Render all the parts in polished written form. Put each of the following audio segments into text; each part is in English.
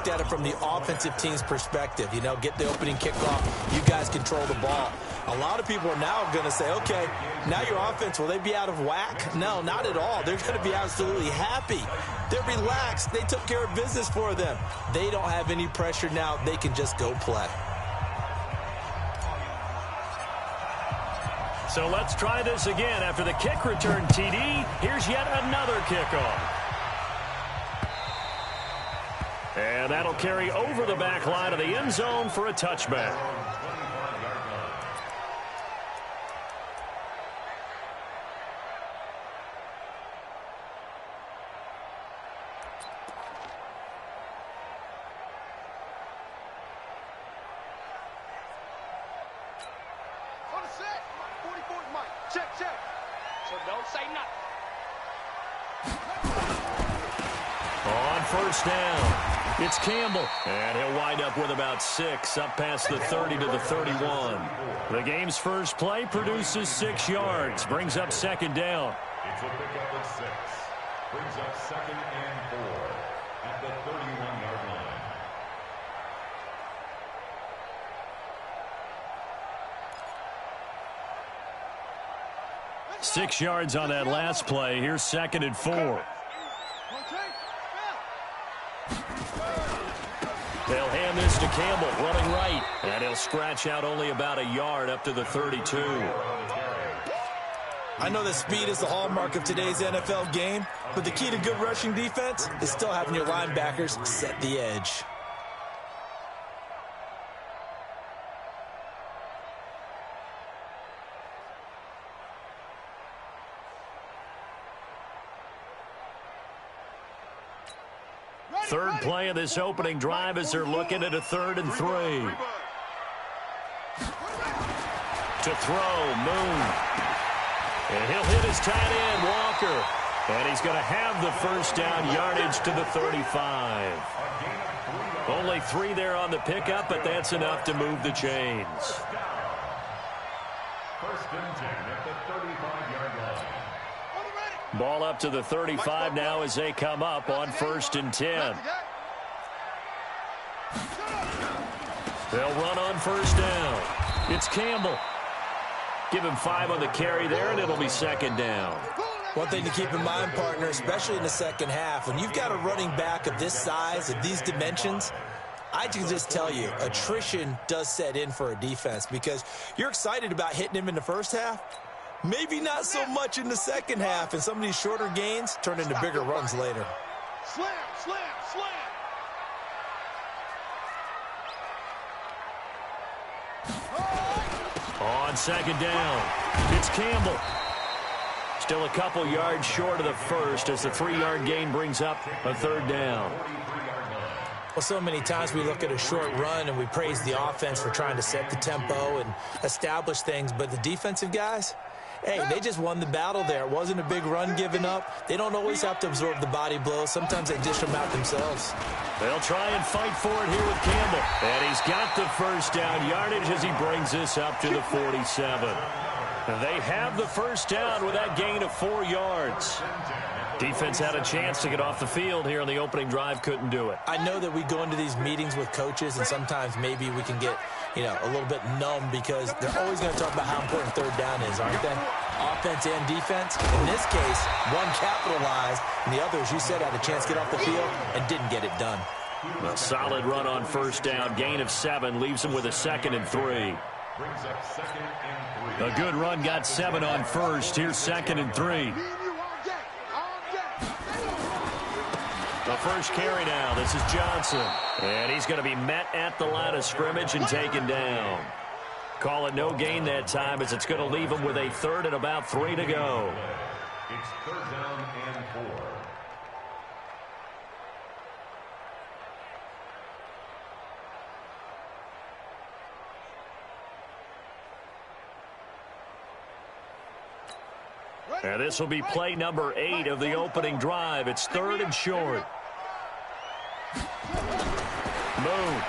looked at it from the offensive team's perspective. You know, get the opening kickoff. You guys control the ball. A lot of people are now going to say, okay, now your offense, will they be out of whack? No, not at all. They're going to be absolutely happy. They're relaxed. They took care of business for them. They don't have any pressure now. They can just go play. So let's try this again. After the kick return TD, here's yet another kickoff. And that'll carry over the back line of the end zone for a touchback. First down. It's Campbell. And he'll wind up with about 6, up past the 30 to the 31. The game's first play produces 6 yards. Brings up second down. It's a pickup of 6. Brings up 2nd and 4 at the 31-yard line. Six yards on that last play. Here's 2nd and 4. They'll hand this to Campbell, running right. And he'll scratch out only about a yard up to the 32. I know that speed is the hallmark of today's NFL game, but the key to good rushing defense is still having your linebackers set the edge. Third play of this opening drive as they're looking at a 3rd and 3. To throw, Moon. And he'll hit his tight end, Walker. And he's going to have the first down, yardage to the 35. Only 3 there on the pickup, but that's enough to move the chains. First and 10 at the 35-yard line. Ball up to the 35 now as they come up on 1st and 10. They'll run on 1st down. It's Campbell. Give him 5 on the carry there, and it'll be 2nd down. One thing to keep in mind, partner, especially in the second half, when you've got a running back of this size, of these dimensions, I can just tell you, attrition does set in for a defense because you're excited about hitting him in the first half. Maybe not so much in the second half, and some of these shorter gains turn into bigger runs later. Slam, slam, slam. On 2nd down, it's Campbell. Still a couple yards short of the first as the 3-yard gain brings up a 3rd down. Well, so many times we look at a short run and we praise the offense for trying to set the tempo and establish things, but the defensive guys, hey, they just won the battle there. It wasn't a big run given up. They don't always have to absorb the body blows. Sometimes they dish them out themselves. They'll try and fight for it here with Campbell. And he's got the first down yardage as he brings this up to the 47. They have the first down with that gain of 4 yards. Defense had a chance to get off the field here on the opening drive, couldn't do it. I know that we go into these meetings with coaches, and sometimes maybe we can get, a little bit numb because they're always going to talk about how important 3rd down is, aren't they? Offense and defense. In this case, one capitalized, and the other, as you said, had a chance to get off the field and didn't get it done. A solid run on 1st down. Gain of 7 leaves him with a 2nd and 3. A good run got 7 on 1st. Here's 2nd and 3. The first carry now. This is Johnson. And he's going to be met at the line of scrimmage and taken down. Call it no gain that time as it's going to leave him with a 3rd and about 3 to go. It's 3rd down and 4. And this will be play number 8 of the opening drive. It's 3rd and short. Moon.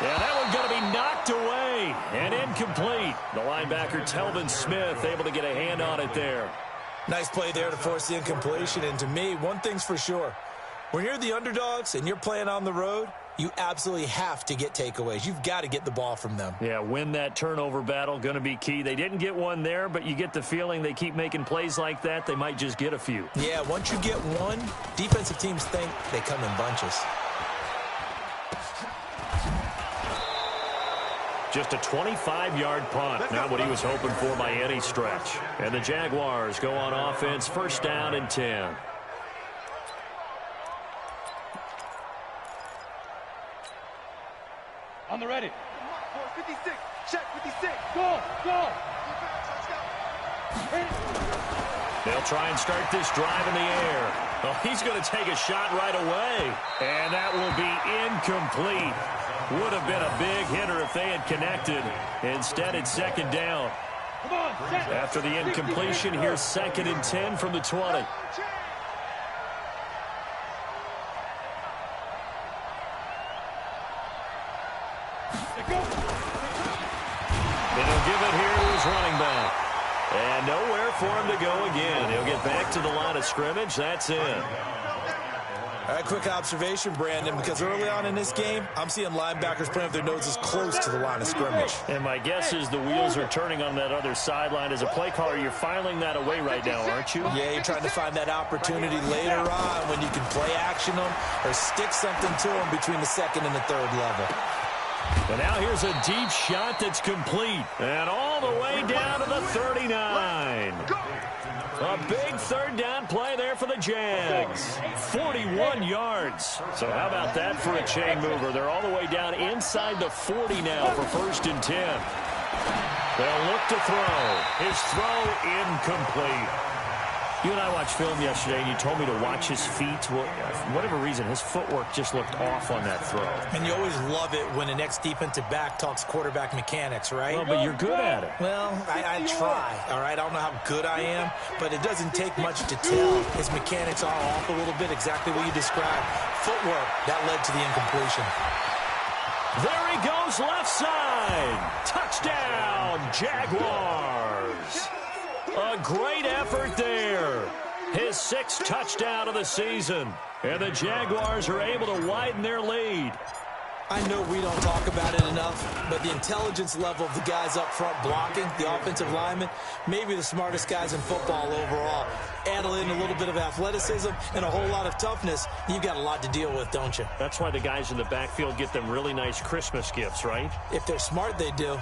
Yeah, that one's going to be knocked away and incomplete. The linebacker, Telvin Smith, able to get a hand on it there. Nice play there to force the incompletion. And to me, one thing's for sure. When you're the underdogs and you're playing on the road, you absolutely have to get takeaways. You've got to get the ball from them. Yeah, win that turnover battle, going to be key. They didn't get one there, but you get the feeling they keep making plays like that, they might just get a few. Yeah, once you get one, defensive teams think they come in bunches. Just a 25-yard punt, not what he was hoping for by any stretch. And the Jaguars go on offense, first down and 10. On the ready. 56. Check 56. Go. Go. They'll try and start this drive in the air. Oh, he's going to take a shot right away. And that will be incomplete. Would have been a big hitter if they had connected. Instead, it's second down. After the incompletion, here's second and 10 from the 20. He'll give it here to his running back. And nowhere for him to go again. He'll get back to the line of scrimmage. That's it. All right, quick observation, Brandon, because early on in this game, I'm seeing linebackers playing with their noses close to the line of scrimmage. And my guess is the wheels are turning on that other sideline. As a play caller, you're filing that away right now, aren't you? Yeah, you're trying to find that opportunity later on when you can play action them or stick something to them between the second and the third level. And now here's a deep shot that's complete. And all the way down to the 39. A big third down play there for the Jags. 41 yards. So how about that for a chain mover? They're all the way down inside the 40 now for first and 10. They'll look to throw. His throw incomplete. You and I watched film yesterday, and you told me to watch his feet. Well, for whatever reason, his footwork just looked off on that throw. And you always love it when an ex-defensive back talks quarterback mechanics, right? Well, but you're good at it. Well, I try, all right? I don't know how good I am, but it doesn't take much to tell. His mechanics are off a little bit, exactly what you described. Footwork, that led to the incompletion. There he goes, left side. Touchdown, Jaguars. A great effort there. His sixth touchdown of the season. And the Jaguars are able to widen their lead. I know we don't talk about it enough, but the intelligence level of the guys up front blocking, the offensive linemen, maybe the smartest guys in football overall. Add in a little bit of athleticism and a whole lot of toughness, you've got a lot to deal with, don't you? That's why the guys in the backfield get them really nice Christmas gifts, right? If they're smart, they do.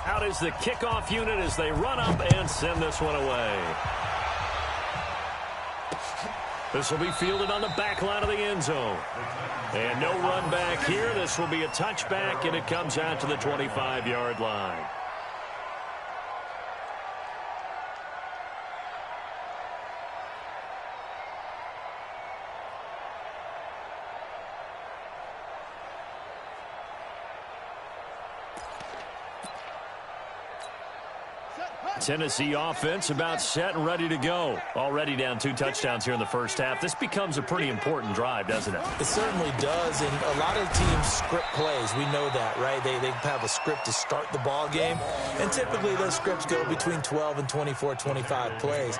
Out is the kickoff unit as they run up and send this one away. This will be fielded on the back line of the end zone. And no run back here. This will be a touchback, and it comes out to the 25-yard line. Tennessee offense about set and ready to go. Already down 2 touchdowns here in the first half. This becomes a pretty important drive, doesn't it? It certainly does, and a lot of teams script plays. We know that, right? They have a script to start the ball game, and typically those scripts go between 12 and 24, 25 plays.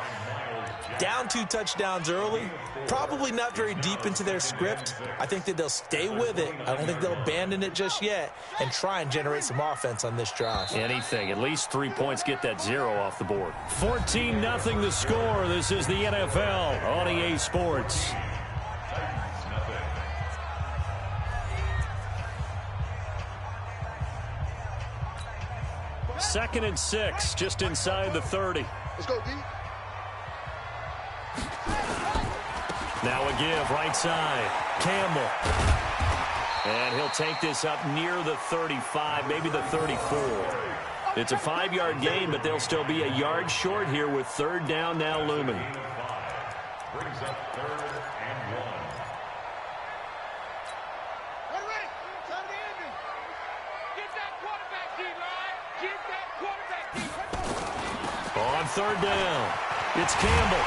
Down 2 touchdowns early, probably not very deep into their script. I think that they'll stay with it. I don't think they'll abandon it just yet and try and generate some offense on this drive. Anything. At least 3 points, get that 0 off the board. 14-0 the score. This is the NFL on EA Sports. Second and 6, just inside the 30. Let's go, D. Now a give, right side. Campbell. And he'll take this up near the 35, maybe the 34. It's a 5-yard gain, but they'll still be a yard short here with third down now looming. Brings up 3rd and 1. All right, time to end it. Get that quarterback, D-line. Get that quarterback, D. On third down, it's Campbell.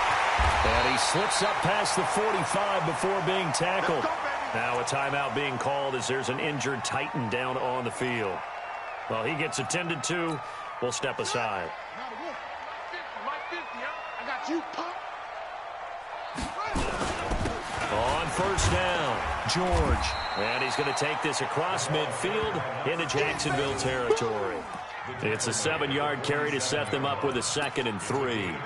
And he slips up past the 45 before being tackled. Now a timeout being called as there's an injured Titan down on the field. Well, he gets attended to. We'll step aside. My 50, huh? On first down, George. And he's going to take this across midfield into Jacksonville territory. It's a 7-yard carry to set them up with a 2nd and 3.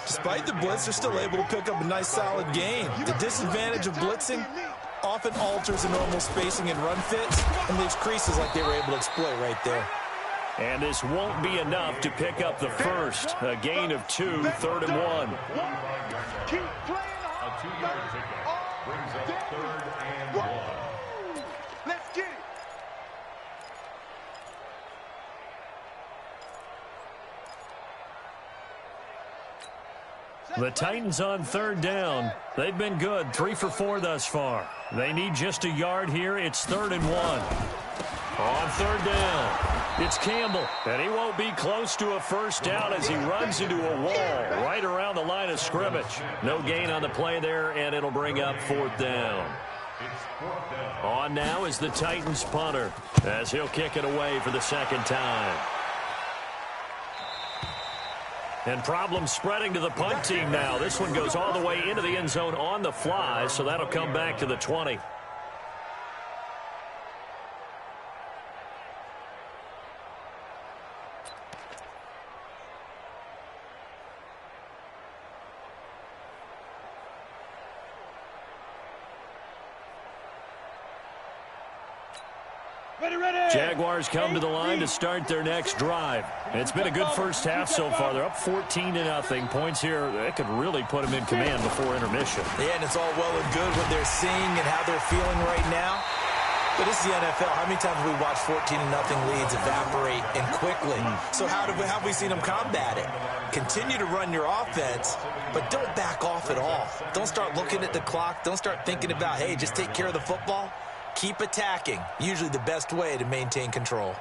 Despite the blitz, they're still able to pick up a nice solid gain. The disadvantage of blitzing often alters the normal spacing and run fits and leaves creases like they were able to exploit right there. And this won't be enough to pick up the first. A gain of 2, 3rd and 1. Keep playing A 2-yard pickup brings up 3rd and 1. Let's get it. The Titans on 3rd down. They've been good, 3 for 4 thus far. They need just a yard here. It's 3rd and 1. On 3rd down, it's Campbell, and he won't be close to a first down as he runs into a wall right around the line of scrimmage. No gain on the play there, and it'll bring up 4th down. On now is the Titans punter as he'll kick it away for the 2nd time. And problems spreading to the punt team now. This one goes all the way into the end zone on the fly, so that'll come back to the 20. Jaguars come to the line to start their next drive. It's been a good first half so far. They're up 14-0. Points here, that could really put them in command before intermission. Yeah, and it's all well and good what they're seeing and how they're feeling right now. But this is the NFL. How many times have we watched 14-0 leads evaporate and quickly? So how have we seen them combat it? Continue to run your offense, but don't back off at all. Don't start looking at the clock. Don't start thinking about, hey, just take care of the football. Keep attacking. Usually the best way to maintain control.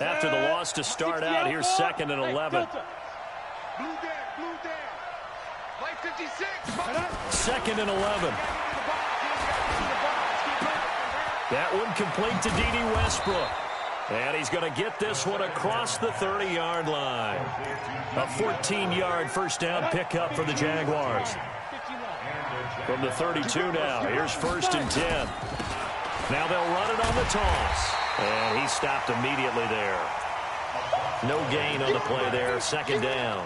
After the loss to start out, here's 2nd and 11. Blue down. Light 56. 2nd and 11. That one complete to D.D. Westbrook. And he's going to get this one across the 30-yard line. A 14-yard first down pickup for the Jaguars. From the 32 now, here's 1st and 10. Now they'll run it on the toss. And he stopped immediately there. No gain on the play there, 2nd down.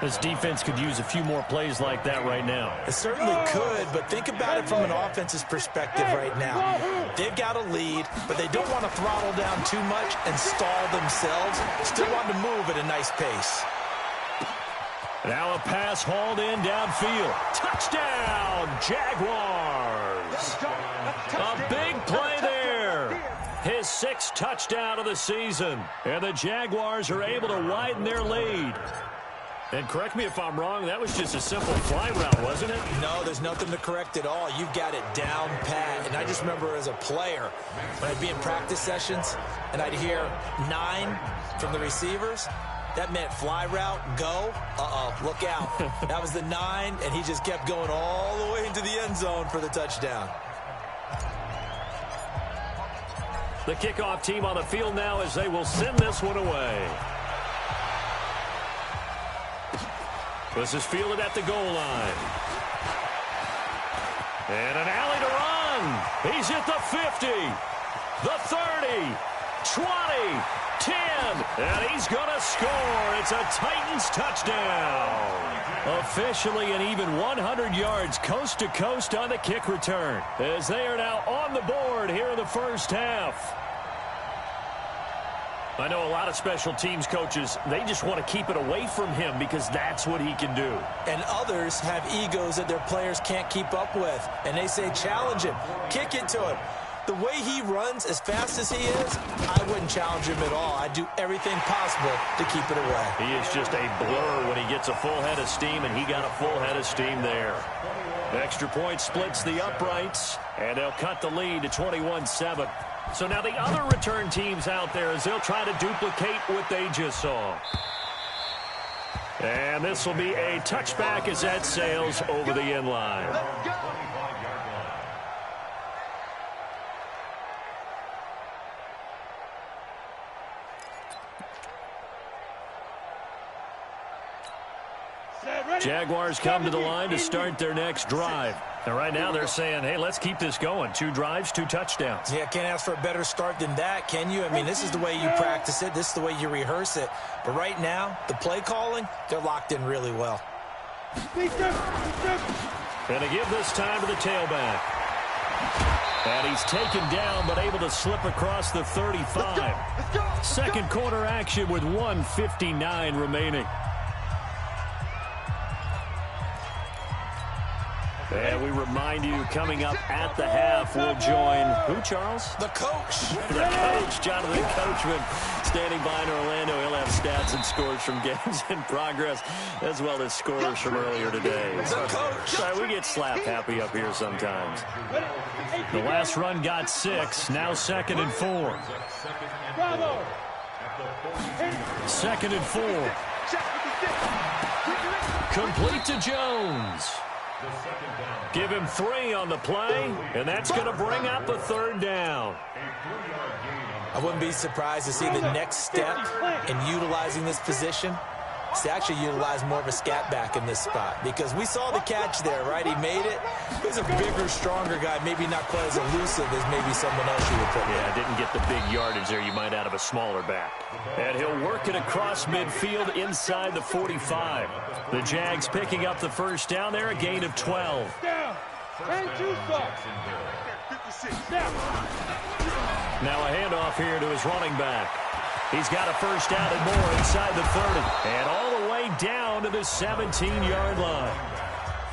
This defense could use a few more plays like that right now. It certainly could, but think about it from an offense's perspective right now. They've got a lead, but they don't want to throttle down too much and stall themselves. Still want to move at a nice pace. Now a pass hauled in downfield. Touchdown, Jaguars. A big play there. His 6th touchdown of the season. And the Jaguars are able to widen their lead. And correct me if I'm wrong, that was just a simple fly route, wasn't it? No, there's nothing to correct at all. You've got it down pat. And I just remember as a player, when I'd be in practice sessions and I'd hear 9 from the receivers, that meant fly route, go. Look out. That was the 9, and he just kept going all the way into the end zone for the touchdown. The kickoff team on the field now as they will send this one away. This is fielded at the goal line. And an alley to run. He's at the 50, the 30, 20, 10, and he's going to score. It's a Titans touchdown. Officially an even 100 yards coast to coast on the kick return as they are now on the board here in the first half. I know a lot of special teams coaches, they just want to keep it away from him because that's what he can do. And others have egos that their players can't keep up with. And they say, challenge him, kick it to him. The way he runs as fast as he is, I wouldn't challenge him at all. I'd do everything possible to keep it away. He is just a blur when he gets a full head of steam, and he got a full head of steam there. Extra point splits the uprights, and they'll cut the lead to 21-7. So now the other return teams out there as they'll try to duplicate what they just saw. And this will be a touchback as that sails over the end line. Jaguars come to the line to start their next drive. And right now they're saying, hey, let's keep this going. 2 drives, 2 touchdowns. Yeah, can't ask for a better start than that, can you? I mean, this is the way you practice it. This is the way you rehearse it. But right now, the play calling, they're locked in really well. And to give this time to the tailback. And he's taken down, but able to slip across the 35. Second quarter action with 1:59 remaining. And we remind you, coming up at the half, we'll join who, Charles? The coach. The coach, Jonathan Coachman, standing by in Orlando. He'll have stats and scores from games in progress, as well as scores from earlier today. The coach. Sorry, we get slap happy up here sometimes. The last run got 6. Now 2nd and 4. Bravo. 2nd and 4. Complete to Jones. Give him 3 on the play, and that's going to bring up a 3rd down. I wouldn't be surprised to see the next step in utilizing this position. To actually utilize more of a scat back in this spot, because we saw the catch there, right? He made it. He's a bigger, stronger guy, maybe not quite as elusive as maybe someone else you would put there. Yeah, didn't get the big yardage there you might out of a smaller back. And he'll work it across midfield inside the 45. The Jags picking up the first down there, a gain of 12. Down. And 2 socks. Down. Now a handoff here to his running back. He's got a first down and more inside the 30. And all the way down to the 17-yard line.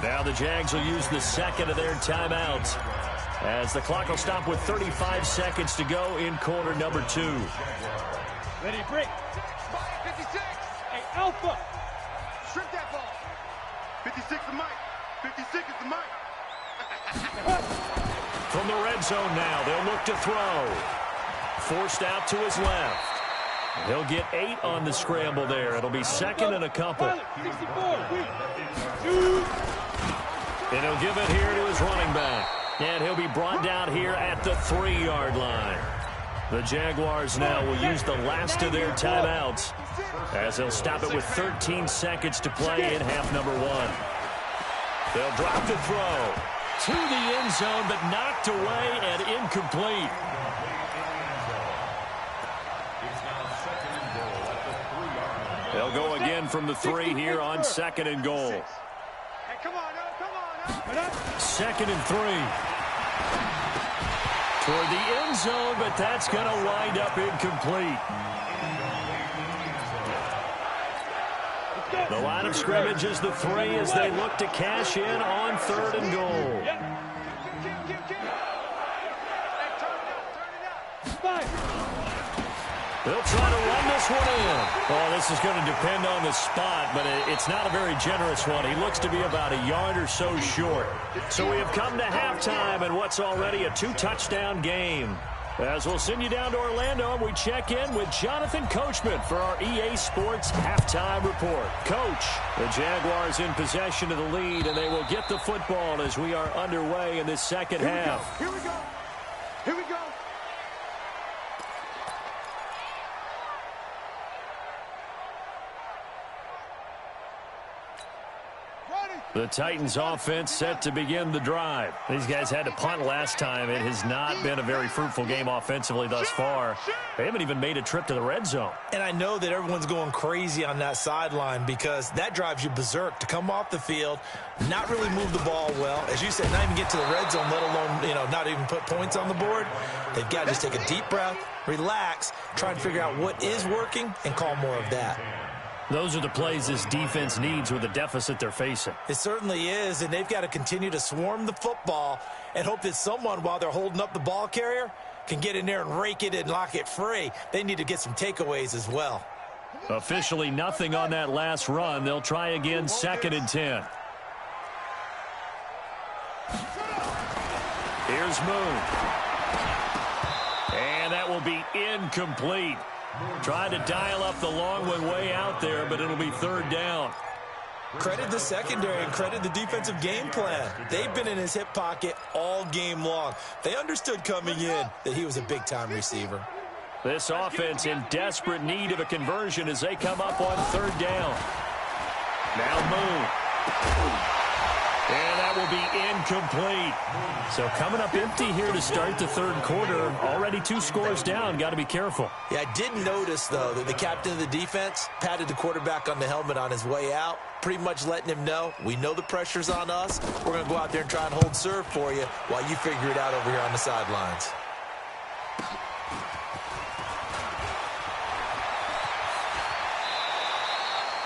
Now the Jags will use the second of their timeouts, as the clock will stop with 35 seconds to go in quarter number 2. Ready, break. 56. Hey, Alpha. Strip that ball. 56 the mic. 56 is the mic. From the red zone now, they'll look to throw. Forced out to his left. He'll get 8 on the scramble there. It'll be 2nd and a couple. 64. And he'll give it here to his running back. And he'll be brought down here at the 3-yard line. The Jaguars now will use the last of their timeouts, as they'll stop it with 13 seconds to play in half number 1. They'll drop the throw to the end zone, but knocked away and incomplete. They'll go again from the 3 here on 2nd and goal. Hey, come on, come on. 2nd and 3. Toward the end zone, but that's going to wind up incomplete. The line of scrimmage is the 3 as they look to cash in on 3rd and goal. They'll try to run this one in. Oh, this is going to depend on the spot, but it's not a very generous one. He looks to be about a yard or so short. So we have come to halftime in what's already a 2-touchdown game. As we'll send you down to Orlando, and we check in with Jonathan Coachman for our EA Sports Halftime Report. Coach, the Jaguars in possession of the lead, and they will get the football as we are underway in this second half. Here we go. Here we go. The Titans offense set to begin the drive. These guys had to punt last time. It has not been a very fruitful game offensively thus far. They haven't even made a trip to the red zone. And I know that everyone's going crazy on that sideline, because that drives you berserk to come off the field, not really move the ball well. As you said, not even get to the red zone, let alone, not even put points on the board. They've got to just take a deep breath, relax, try and figure out what is working, and call more of that. Those are the plays this defense needs with the deficit they're facing. It certainly is, and they've got to continue to swarm the football and hope that someone, while they're holding up the ball carrier, can get in there and rake it and lock it free. They need to get some takeaways as well. Officially nothing on that last run. They'll try again, 2nd and 10. Here's Moon. And that will be incomplete. Trying to dial up the long one way out there, but it'll be 3rd down. Credit the secondary and credit the defensive game plan. They've been in his hip pocket all game long. They understood coming in that he was a big-time receiver. This offense in desperate need of a conversion as they come up on 3rd down. Now Moon. And that will be incomplete. So coming up empty here to start the third quarter. Already 2 scores down. Got to be careful. Yeah, I did notice, though, that the captain of the defense patted the quarterback on the helmet on his way out, pretty much letting him know, we know the pressure's on us. We're going to go out there and try and hold serve for you while you figure it out over here on the sidelines.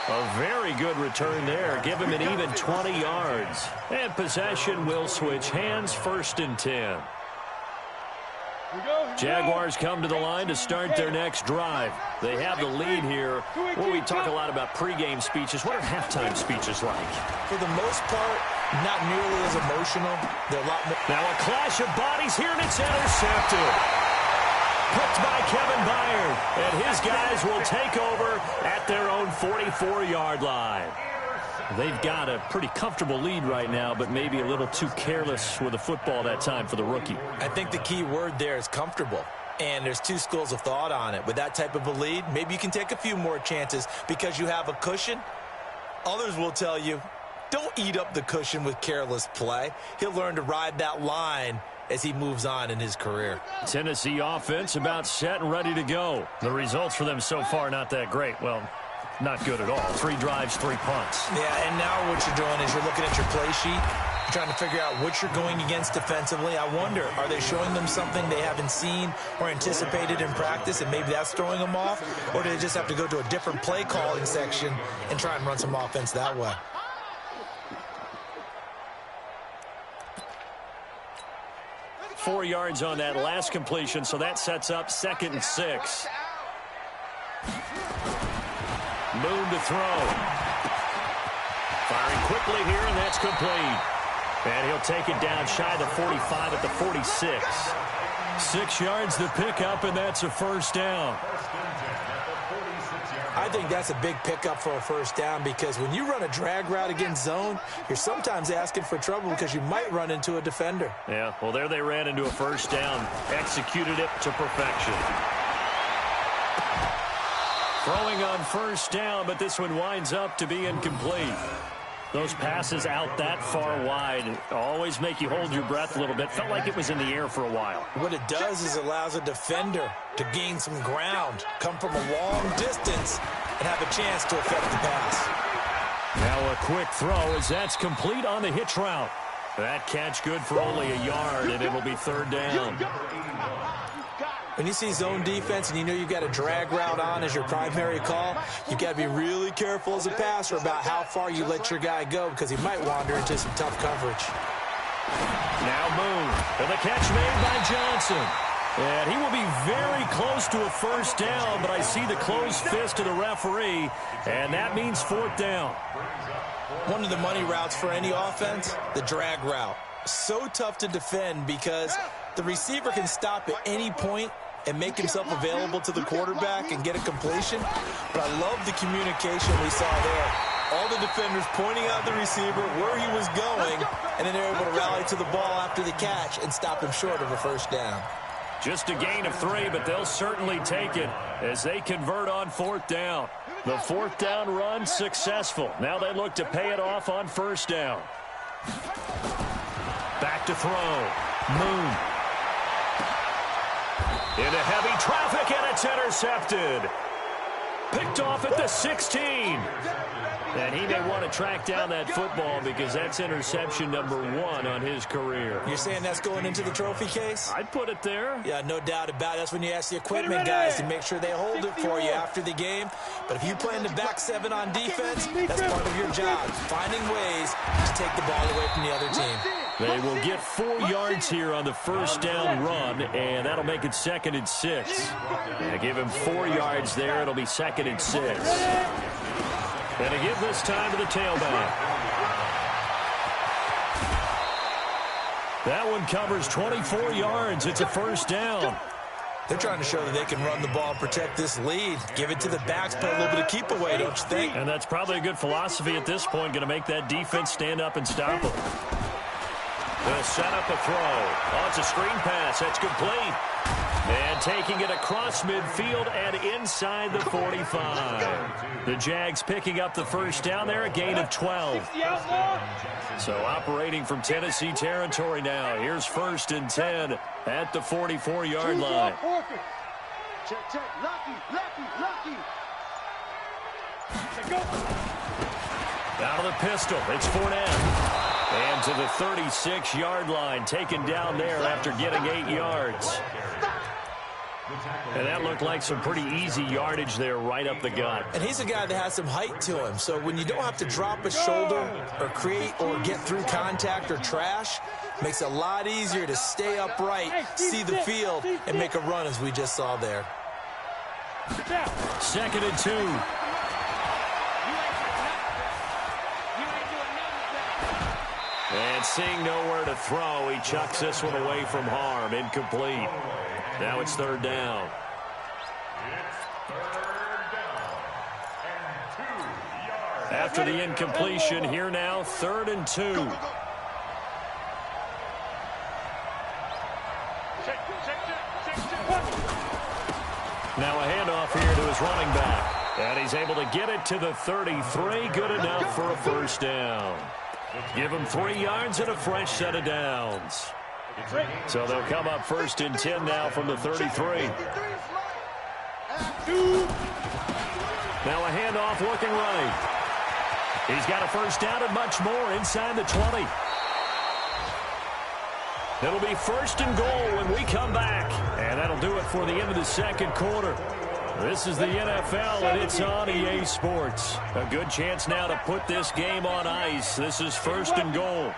A very good return there. Give him an even 20 yards. And possession will switch hands, 1st and 10. Jaguars come to the line to start their next drive. They have the lead here. Well, we talk a lot about pregame speeches. What are halftime speeches like? For the most part, not nearly as emotional. They're a lot more. Now a clash of bodies here, and it's intercepted. Picked by Kevin Byard, and his guys will take over at their own 44-yard line. They've got a pretty comfortable lead right now, but maybe a little too careless with the football that time for the rookie. I think the key word there is comfortable, and there's 2 schools of thought on it. With that type of a lead, maybe you can take a few more chances because you have a cushion. Others will tell you, don't eat up the cushion with careless play. He'll learn to ride that line as he moves on in his career. Tennessee offense about set and ready to go. The results for them so far not that great. Well, not good at all. 3 drives, 3 punts. Yeah, and now what you're doing is you're looking at your play sheet. You're trying to figure out what you're going against defensively. I wonder, are they showing them something they haven't seen or anticipated in practice, and maybe that's throwing them off? Or do they just have to go to a different play calling section and try and run some offense that way? 4 yards on that last completion, so that sets up 2nd and 6. Moon to throw. Firing quickly here, and that's complete. And he'll take it down shy of the 45 at the 46. 6 yards to pick up, and that's a 1st down. I think that's a big pickup for a 1st down because when you run a drag route against zone, you're sometimes asking for trouble because you might run into a defender. Yeah, well, there they ran into a 1st down. Executed it to perfection. Throwing on 1st down, but this one winds up to be incomplete. Those passes out that far wide always make you hold your breath a little bit. Felt like it was in the air for a while. What it does is allows a defender to gain some ground, come from a long distance, and have a chance to affect the pass. Now a quick throw as that's complete on the hitch route. That catch good for only a yard, and it'll be 3rd down. When you see zone defense and you know you've got a drag route on as your primary call, you've got to be really careful as a passer about how far you let your guy go because he might wander into some tough coverage. Now Moon, and the catch made by Johnson. And he will be very close to a 1st down, but I see the closed fist of the referee, and that means 4th down. One of the money routes for any offense, the drag route. So tough to defend because the receiver can stop at any point and make himself available to the quarterback and get a completion. But I love the communication we saw there. All the defenders pointing out the receiver where he was going, and then they're able to rally to the ball after the catch and stop him short of a 1st down. Just a gain of 3, but they'll certainly take it as they convert on 4th down. The 4th down run successful. Now they look to pay it off on 1st down. Back to throw. Moon. Into heavy traffic, and it's intercepted. Picked off at the 16. And he may want to track down that football because that's interception number 1 on his career. You're saying that's going into the trophy case? I'd put it there. Yeah, no doubt about it. That's when you ask the equipment guys to make sure they hold it for you after the game. But if you play in the back 7 on defense, that's part of your job, finding ways to take the ball away from the other team. They will get 4 yards here on the 1st down run, and that'll make it 2nd and 6. Yeah, give him 4 yards there. It'll be 2nd and 6. And to give this time to the tailback. That one covers 24 yards. It's a 1st down. They're trying to show that they can run the ball and protect this lead. Give it to the backs, play a little bit of keep away, don't you think? And that's probably a good philosophy at this point, going to make that defense stand up and stop them. They'll set up a throw. Oh, it's a screen pass. That's complete. And taking it across midfield and inside the 45. The Jags picking up the first down there, a gain of 12. So operating from Tennessee territory now. Here's 1st and 10 at the 44-yard line. Check, check. Lucky. Out of the pistol, it's Fournette. And to the 36-yard line, taken down there after getting 8 yards. And that looked like some pretty easy yardage there right up the gut. And he's a guy that has some height to him. So when you don't have to drop a shoulder or create or get through contact or trash, makes it a lot easier to stay upright, see the field, and make a run as we just saw there. 2nd and 2. And seeing nowhere to throw, he chucks this one away from harm. Incomplete. Now it's 3rd down. After the incompletion, here now, 3rd and 2. Now a handoff here to his running back. And he's able to get it to the 33. Good enough for a 1st down. Give him 3 yards and a fresh set of downs. So they'll come up 1st and 10 now from the 33. Now a handoff looking right. He's got a 1st down and much more inside the 20. It'll be 1st and goal when we come back. And that'll do it for the end of the 2nd quarter. This is the NFL, and it's on EA Sports. A good chance now to put this game on ice. This is 1st and goal.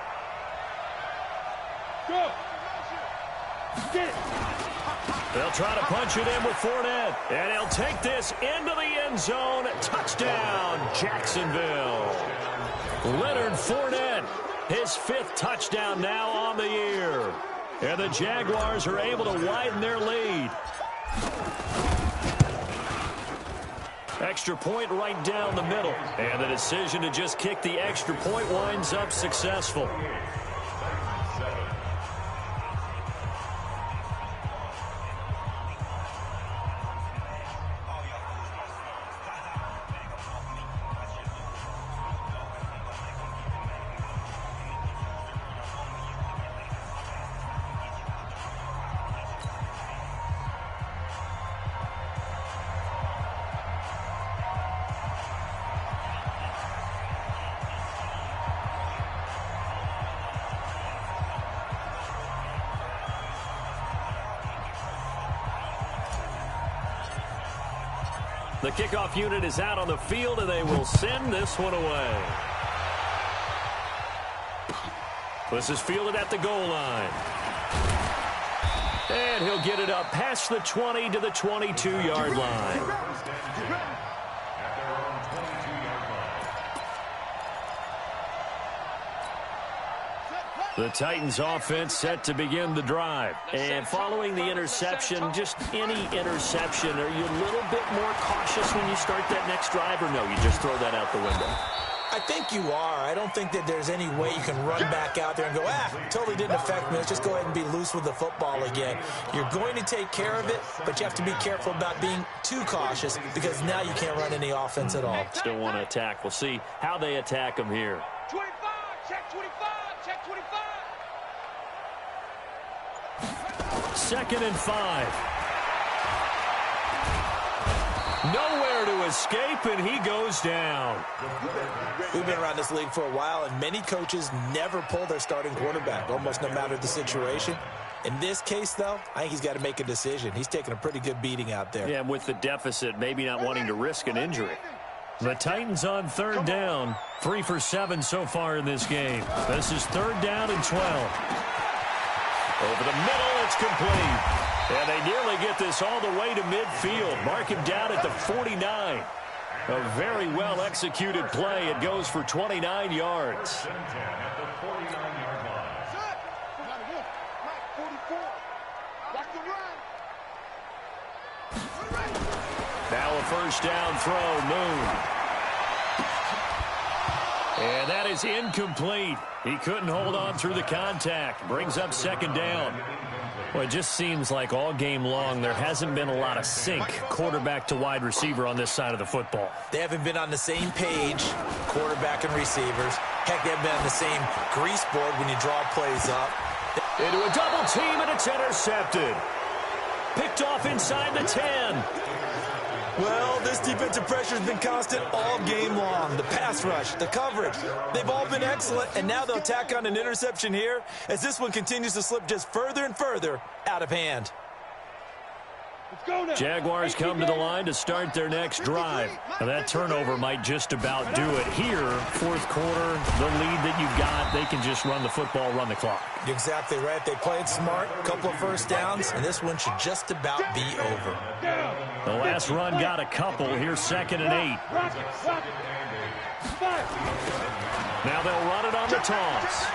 They'll try to punch it in with Fournette. And he'll take this into the end zone. Touchdown, Jacksonville. Leonard Fournette, his 5th touchdown now on the year. And the Jaguars are able to widen their lead. Extra point right down the middle. And the decision to just kick the extra point winds up successful. The kickoff unit is out on the field, and they will send this one away. This is fielded at the goal line. And he'll get it up past the 20 to the 22-yard line. The Titans offense set to begin the drive. And following the interception, just any interception, are you a little bit more cautious when you start that next drive, or no, you just throw that out the window? I think you are. I don't think that there's any way you can run back out there and go, totally didn't affect me. Let's just go ahead and be loose with the football again. You're going to take care of it, but you have to be careful about being too cautious because now you can't run any offense at all. Still want to attack. We'll see how they attack them here. 25, check 25, check 25. 2nd and 5. Nowhere to escape, and he goes down. We've been around this league for a while, and many coaches never pull their starting quarterback, almost no matter the situation. In this case, though, I think he's got to make a decision. He's taking a pretty good beating out there. Yeah, and with the deficit, maybe not wanting to risk an injury. The Titans on 3rd down, 3 for 7 so far in this game. This is 3rd down and 12. Over the middle, it's complete. And they nearly get this all the way to midfield. Mark him down at the 49. A very well-executed play. It goes for 29 yards. Now a 1st down throw, Moon. And that is incomplete. He couldn't hold on through the contact. Brings up 2nd down. Well, it just seems like all game long there hasn't been a lot of sync quarterback to wide receiver on this side of the football. They haven't been on the same page, quarterback and receivers. Heck, they haven't been on the same grease board when you draw plays up. Into a double team, and it's intercepted. Picked off inside the 10. Well, this defensive pressure has been constant all game long. The pass rush, the coverage, they've all been excellent, and now they'll tack on an interception here as this one continues to slip just further and further out of hand. Jaguars come to the line to start their next drive. Now that turnover might just about do it. Here, fourth quarter, the lead that you've got, they can just run the football, run the clock. You're exactly right. They played smart, a couple of first downs, and this one should just about be over. The last run got a couple. Here's 2nd and 8. Now they'll run it on the toss.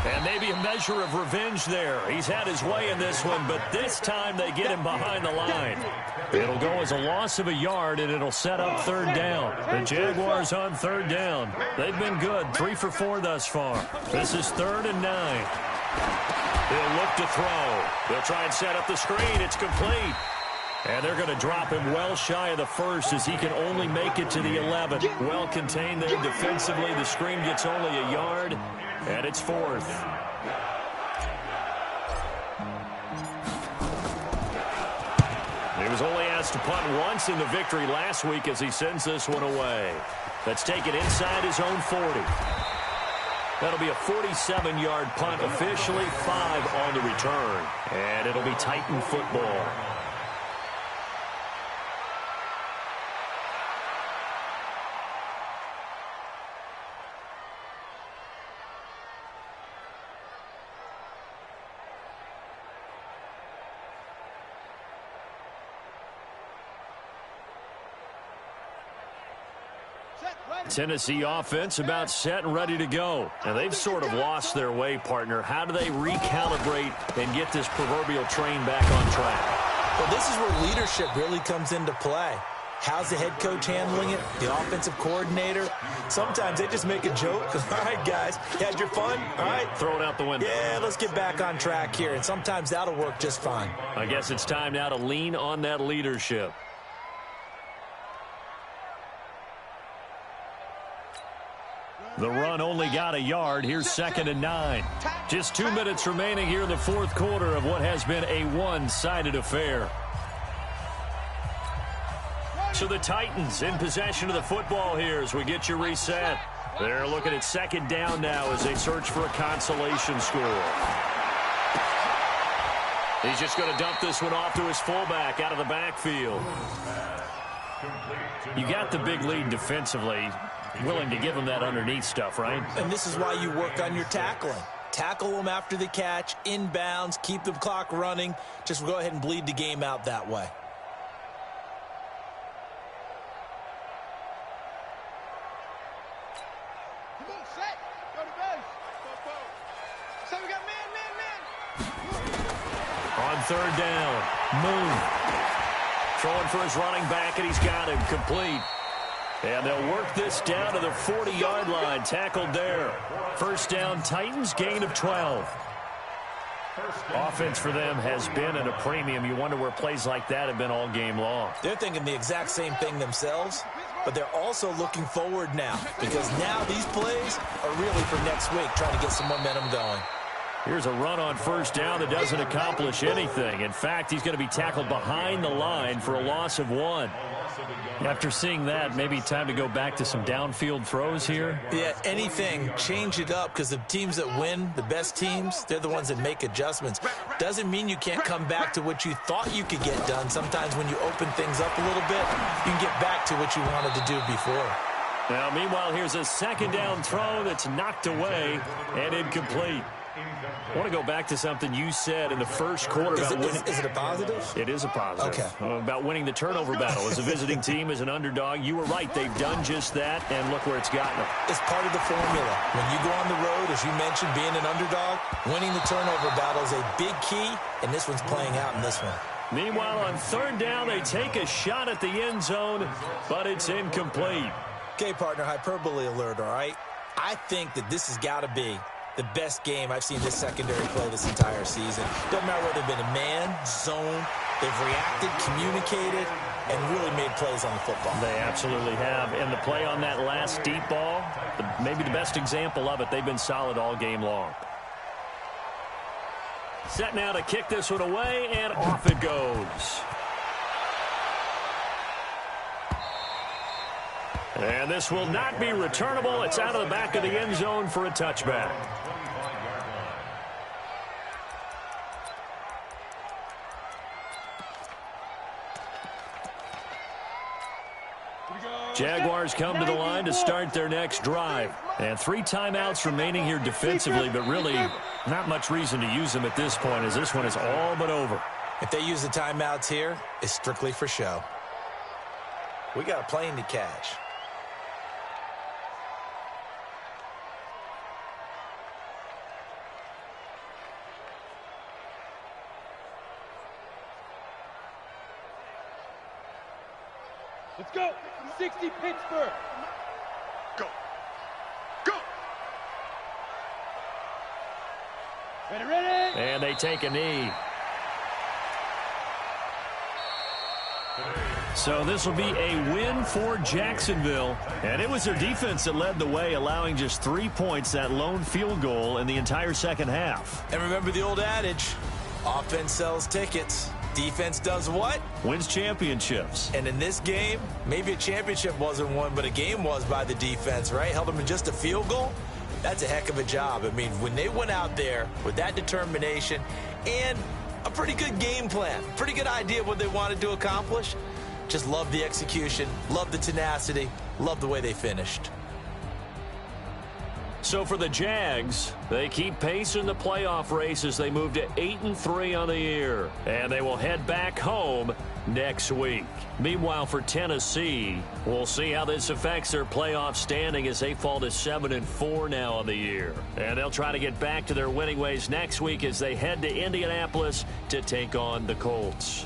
And maybe a measure of revenge there. He's had his way in this one, but this time they get him behind the line. It'll go as a loss of a yard, and it'll set up 3rd down. The Jaguars on 3rd down. They've been good, 3 for 4 thus far. This is 3rd and 9. He'll look to throw. They'll try and set up the screen. It's complete. And they're going to drop him well shy of the first as he can only make it to the 11. Well contained there defensively. The screen gets only a yard, and it's 4th. He was only asked to punt once in the victory last week as he sends this one away. Let's take it inside his own 40. That'll be a 47-yard punt, officially 5 on the return. And it'll be Titan football. Tennessee offense about set and ready to go. And they've sort of lost their way, partner. How do they recalibrate and get this proverbial train back on track? Well, this is where leadership really comes into play. How's the head coach handling it? The offensive coordinator? Sometimes they just make a joke. All right, guys, you had your fun? All right. Throw it out the window. Yeah, let's get back on track here. And sometimes that'll work just fine. I guess it's time now to lean on that leadership. The run only got a yard. Here's 2nd and 9. Just 2 minutes remaining here in the fourth quarter of what has been a one-sided affair. So the Titans in possession of the football here as we get you reset. They're looking at 2nd down now as they search for a consolation score. He's just going to dump this one off to his fullback out of the backfield. You got the big lead defensively. Willing to give him that underneath stuff, right? And this is why you work on your tackling. Tackle them after the catch, inbounds, keep the clock running. Just go ahead and bleed the game out that way. Come on, set. Go to base. Go. So we got man. On 3rd down, Moon. Throwing for his running back, and he's got him complete. And they'll work this down to the 40-yard line. Tackled there. 1st down, Titans, gain of 12. Offense for them has been at a premium. You wonder where plays like that have been all game long. They're thinking the exact same thing themselves, but they're also looking forward now because now these plays are really for next week, trying to get some momentum going. Here's a run on 1st down that doesn't accomplish anything. In fact, he's going to be tackled behind the line for a loss of 1. After seeing that, maybe time to go back to some downfield throws here. Yeah, anything. Change it up because the teams that win, the best teams, they're the ones that make adjustments. Doesn't mean you can't come back to what you thought you could get done. Sometimes when you open things up a little bit, you can get back to what you wanted to do before. Now, meanwhile, here's a 2nd down throw that's knocked away and incomplete. I want to go back to something you said in the first quarter about winning. Is it a positive? It is a positive. Okay. About winning the turnover battle. As a visiting team, as an underdog, you were right. They've done just that, and look where it's gotten them. It's part of the formula. When you go on the road, as you mentioned, being an underdog, winning the turnover battle is a big key, and this one's playing out in this one. Meanwhile, on 3rd down, they take a shot at the end zone, but it's incomplete. Okay, partner, hyperbole alert, all right? I think that this has got to be the best game I've seen this secondary play this entire season. Doesn't matter whether they've been a man, zone, they've reacted, communicated, and really made plays on the football. They absolutely have. And the play on that last deep ball, maybe the best example of it, they've been solid all game long. Set now to kick this one away, and off it goes. And this will not be returnable. It's out of the back of the end zone for a touchback. Jaguars come to the line to start their next drive. And 3 timeouts remaining here defensively, but really not much reason to use them at this point, as this one is all but over. If they use the timeouts here, it's strictly for show. We got a plane to catch. Let's go. 60 Pittsburgh. Go. Go. Ready, ready. And they take a knee. So this will be a win for Jacksonville. And it was their defense that led the way, allowing just 3 points, that lone field goal in the entire second half. And remember the old adage, offense sells tickets. Defense does what? Wins championships. And in this game, maybe a championship wasn't won, but a game was by the defense, right? Held them in just a field goal. That's a heck of a job. I mean, when they went out there with that determination and a pretty good game plan, pretty good idea of what they wanted to accomplish, just love the execution, love the tenacity, love the way they finished. So for the Jags, they keep pace in the playoff race as they move to 8-3 on the year. And they will head back home next week. Meanwhile, for Tennessee, we'll see how this affects their playoff standing as they fall to 7-4 now on the year. And they'll try to get back to their winning ways next week as they head to Indianapolis to take on the Colts.